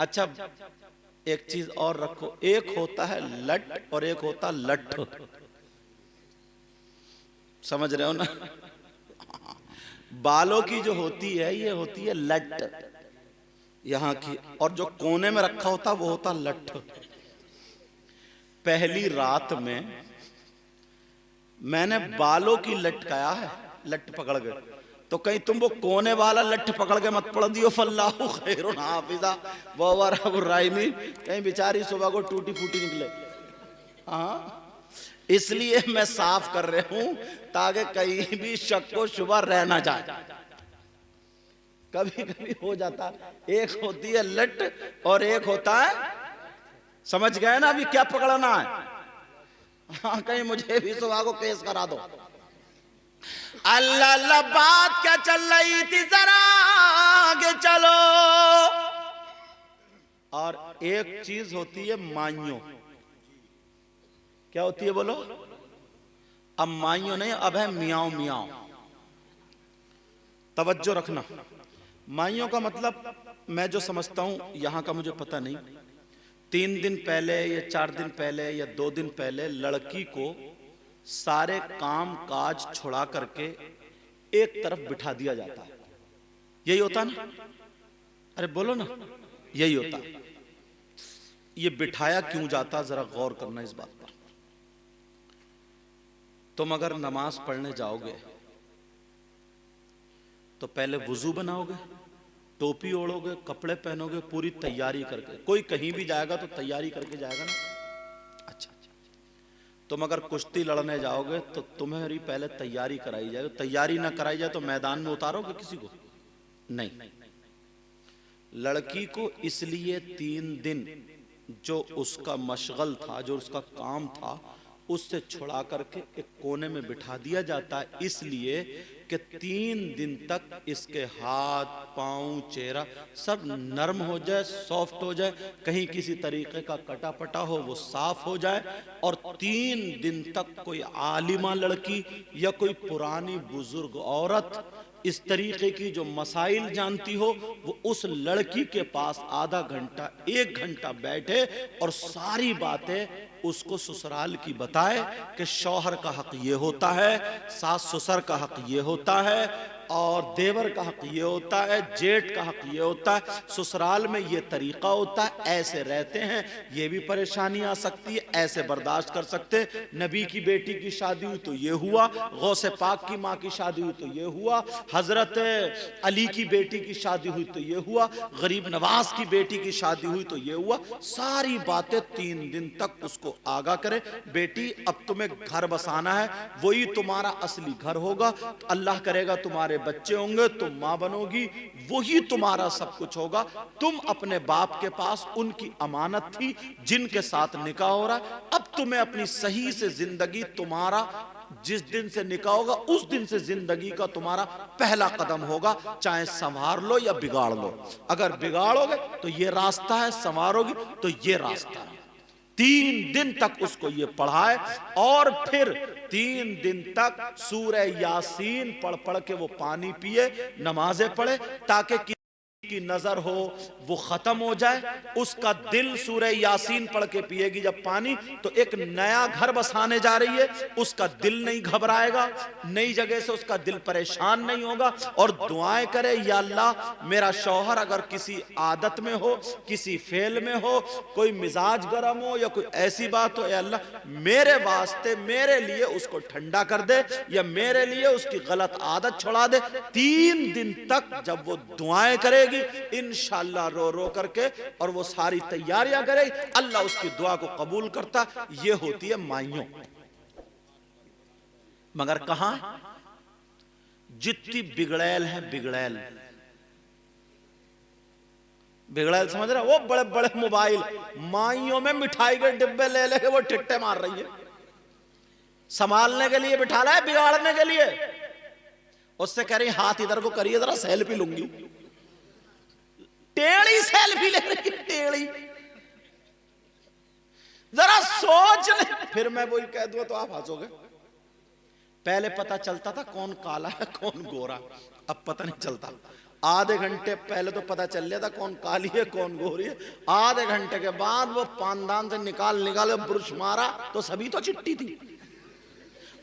अच्छा, एक चीज और रखो, एक होता है लट और एक होता लठ। समझ रहे हो ना? बालों की जो होती है ये होती है लट यहां की, और जो कोने में रखा होता वो होता लठ। पहली रात में मैंने बालों की लटकाया है, लट पकड़ गए, तो कहीं तुम वो कोने वाला लठ पकड़ के मत पड़ दियो। फल्लाहु खैरुन हाफिजा व हुवा अर्हमुर राहिमीन, कहीं बेचारी सुबह को टूटी फूटी निकले। हाँ, इसलिए मैं साफ कर रहा हूं ताकि कहीं भी शक को शुबा रह ना जाए। कभी कभी हो जाता, एक होती है लट और एक होता है, समझ गए ना अभी क्या पकड़ना है? हाँ, कहीं मुझे भी सुबह को केस करा दो। अल्लाह अल्लाह, बात क्या चल रही थी, जरा आगे चलो। और एक चीज होती है माइयों। क्या होती है बोलो? अब माइयों नहीं, अब है मियाओ मियाओ। तवज्जो रखना। माइयों का मतलब मैं जो समझता हूं यहां का मुझे पता नहीं, 3 दिन पहले या 4 दिन पहले या 2 दिन पहले लड़की को सारे काम काज छुड़ा करके एक तरफ बिठा दिया जाता है। यही होता ना? अरे बोलो ना, यही होता। ये बिठाया क्यों जाता, जरा गौर करना इस बात पर। तुम अगर नमाज पढ़ने जाओगे तो पहले वुजू बनाओगे, टोपी ओढ़ोगे, कपड़े पहनोगे, पूरी तैयारी करके। कोई कहीं भी जाएगा तो तैयारी करके जाएगा ना? अच्छा, तुम अगर कुश्ती लड़ने जाओगे तो तुम्हारी पहले तैयारी कराई जाएगी। तैयारी ना कराई जाए तो मैदान में उतारोगे किसी को? नहीं। लड़की को इसलिए 3 दिन जो उसका मशगल था, जो उसका काम था, उससे छुड़ा करके एक कोने में बिठा दिया जाता है, इसलिए कि 3 दिन तक इसके हाथ पांव चेहरा सब नरम हो जाए, सॉफ्ट हो जाए, कहीं किसी तरीके का कटापटा हो वो साफ हो जाए। और 3 दिन तक कोई आलिमा लड़की या कोई पुरानी बुजुर्ग औरत इस तरीके की जो मसाइल जानती हो, वो उस लड़की के पास आधा घंटा 1 घंटा बैठे और सारी बातें उसको ससुराल की बताए कि शौहर का हक ये होता है, सास ससुर का हक ये होता है, और देवर का हक ये होता है, जेठ का हक ये होता है, ससुराल में ये तरीका होता है, ऐसे रहते हैं, ये भी परेशानी आ सकती है, ऐसे बर्दाश्त कर सकते। नबी की बेटी की शादी हुई तो ये हुआ, गौसे पाक की माँ की शादी हुई तो ये हुआ, हजरत अली की बेटी की शादी हुई तो ये हुआ, गरीब नवाज की बेटी की शादी हुई तो ये हुआ। सारी बातें 3 दिन तक उसको आगाह करे, बेटी अब तुम्हें घर बसाना है, वही तुम्हारा असली घर होगा, अल्लाह करेगा तुम्हारे बच्चे होंगे, तुम मां बनोगी, वही तुम्हारा सब कुछ होगा। तुम अपने बाप के पास उनकी अमानत थी जिनके साथ निकाह हो रहा है, अब तुम्हें अपनी सही से जिंदगी, तुम्हारा जिस दिन से निकाह होगा उस दिन से जिंदगी का तुम्हारा पहला कदम होगा, चाहे संवार लो या बिगाड़ लो। अगर बिगाड़ोगे तो ये रास्ता है, संवारोगी तो ये रास्ता है। 3 दिन तक उसको ये पढ़ाए और फिर 3 दिन तक सूरह यासीन पढ़ पढ़ के वो पानी पिए, नमाजें पढ़े, ताकि की नजर हो वो खत्म हो जाए। उसका दिल सूरह यासीन पढ़ के पिएगी जब पानी, तो एक नया घर बसाने जा रही है, उसका दिल नहीं घबराएगा, नई जगह से उसका दिल परेशान नहीं होगा, और दुआएं करे, या अल्लाह मेरा शौहर अगर किसी आदत में हो, किसी फेल में हो, कोई मिजाज गर्म हो या कोई ऐसी बात हो, या अल्लाह मेरे वास्ते, मेरे लिए उसको ठंडा कर दे, या मेरे लिए उसकी गलत आदत छुड़ा दे। 3 दिन तक जब वो दुआएं करेगी इंशाअल्लाह रो रो करके, और वो सारी तैयारियां करे, अल्लाह उसकी दुआ को कबूल करता। ये होती है माइयों। मगर कहां जितनी बिगड़ैल है, बिगड़ैल बिगड़ैल समझ रहे? वो बड़े बड़े मोबाइल, माइयों में मिठाई के डिब्बे ले लेके वो टिट्टे मार रही है, संभालने के लिए बिठा रहा है, बिगाड़ने के लिए। उससे कह रही हाथ इधर को करिए, जरा सेल्फी लूंगी, टेढ़ी सेल्फी ले रही है, टेढ़ी। जरा सोच ले। फिर मैं वही कह दूं तो आप हंसोगे। पहले पता चलता था कौन काला है कौन गोरा, अब पता नहीं चलता। आधे घंटे पहले तो पता चल जाता कौन काली है कौन गोरी है, आधे घंटे के बाद वो पानदान से निकाल ब्रुश मारा तो सभी तो चिट्टी थी।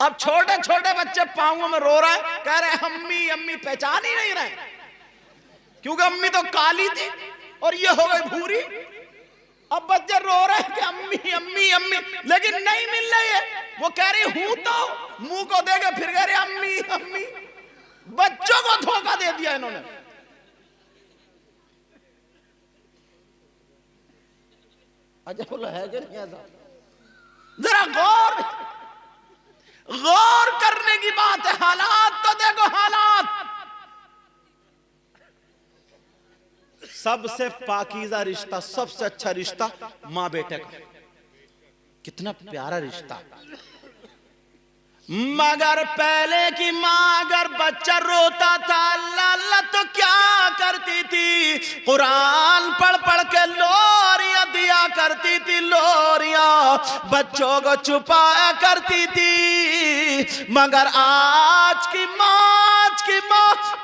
अब छोटे छोटे बच्चे पांवों में रो रहे हैं, कह रहे अम्मी अम्मी, पहचान ही नहीं रहे क्योंकि अम्मी तो काली थी और ये हो गई भूरी। अब बच्चे रो रहे हैं कि अम्मी अम्मी अम्मी, लेकिन नहीं मिल रही है। वो कह रही हूं तो मुंह को देके फिर कह रहे अम्मी अम्मी। बच्चों को धोखा दे दिया इन्होंने। अच्छा बोला है कि नहीं ऐसा? जरा गौर करने की बात है। हालात तो देखो, हालात। सबसे पाकीज़ा रिश्ता, सबसे अच्छा रिश्ता माँ बेटे का, कितना प्यारा रिश्ता। मगर पहले की माँ अगर बच्चा रोता था अल्लाह अल्लाह तो क्या करती थी, कुरान पढ़ पढ़ के लोरियां दिया करती थी, लोरियां बच्चों को छुपाया करती थी। मगर आज की माँ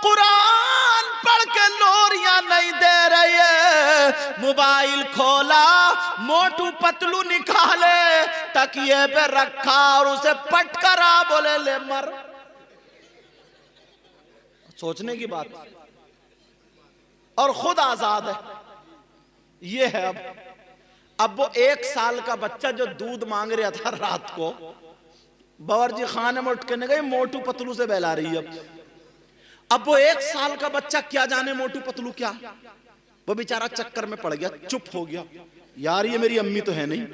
कुरान पढ़ के लोरियां नहीं दे रही है। मोबाइल खोला, मोटू पतलू निकाले, तकिए पे रखा और उसे पटकरा, बोले ले मर। सोचने की बात। और खुद आजाद है। ये है अब वो 1 साल का बच्चा जो दूध मांग रहा था रात को, बावर्ची खाने में उठ के नहीं गई, मोटू पतलू से बहला रही है। अब वो 1 साल का बच्चा क्या जाने मोटू पतलू क्या, वो बेचारा चक्कर में पड़ गया, चुप हो गया। यार ये मेरी अम्मी तो है नहीं,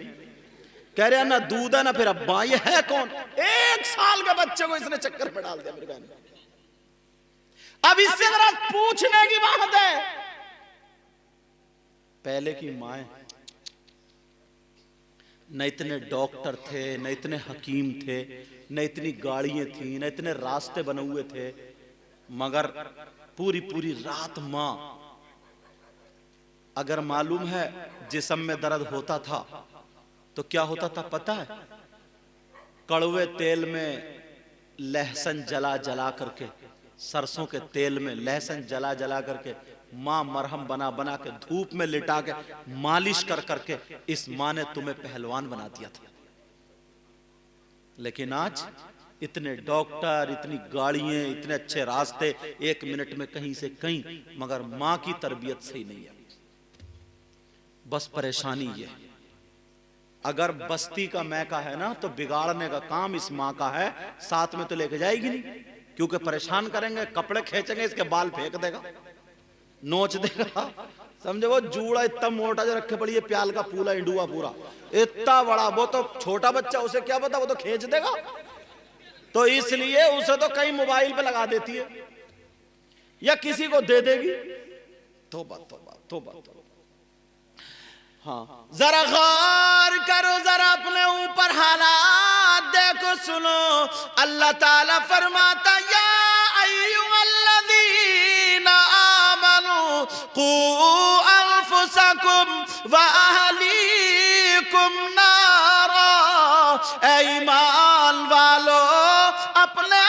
कह रहे ना दूध है ना फिर अब्बा, ये है कौन? 1 साल के बच्चे को इसने चक्कर में डाल दिया मेरे बहन। अब इससे जरा पूछने की बात है, पहले की माए न इतने डॉक्टर थे, न इतने हकीम थे, न इतनी गाड़ियां थी, न इतने रास्ते बने हुए थे, मगर पूरी पूरी रात मां, अगर मालूम है जिस्म में दर्द होता था तो क्या होता था पता है? कड़वे तेल में लहसुन जला जला करके, सरसों के तेल में लहसुन जला जला करके मां मरहम बना बना के धूप में लिटा के मालिश कर करके इस मां ने तुम्हें पहलवान बना दिया था। लेकिन आज इतने डॉक्टर, इतनी गाड़ियां, इतने अच्छे रास्ते, 1 मिनट में कहीं से कहीं, मगर मां की तरबियत सही नहीं है। बस परेशानी ये, अगर बस्ती का मैका है ना तो बिगाड़ने का काम इस मां का है, साथ में तो लेके जाएगी नहीं, क्योंकि परेशान करेंगे, कपड़े खींचेंगे, इसके बाल फेंक देगा, नोच देगा। समझे? वो जूड़ा इतना मोटा जो रखे पड़ी है, प्याल का पूला इंडुआ पूरा इतना बड़ा, वो तो छोटा बच्चा, उसे क्या पता, वो तो खींच देगा। तो इसलिए उसे तो कहीं मोबाइल पे लगा देती है या किसी को दे देगी। तौबा तौबा तौबा तौबा। हाँ, जरा गौर करो, जरा अपने ऊपर हालात देखो, सुनो। अल्लाह ताला फरमाता या अय्युहल्लज़ीना आमनू कू अनफुसकुम व अहलीकुम नारा। ऐ ईमान वालो, अपने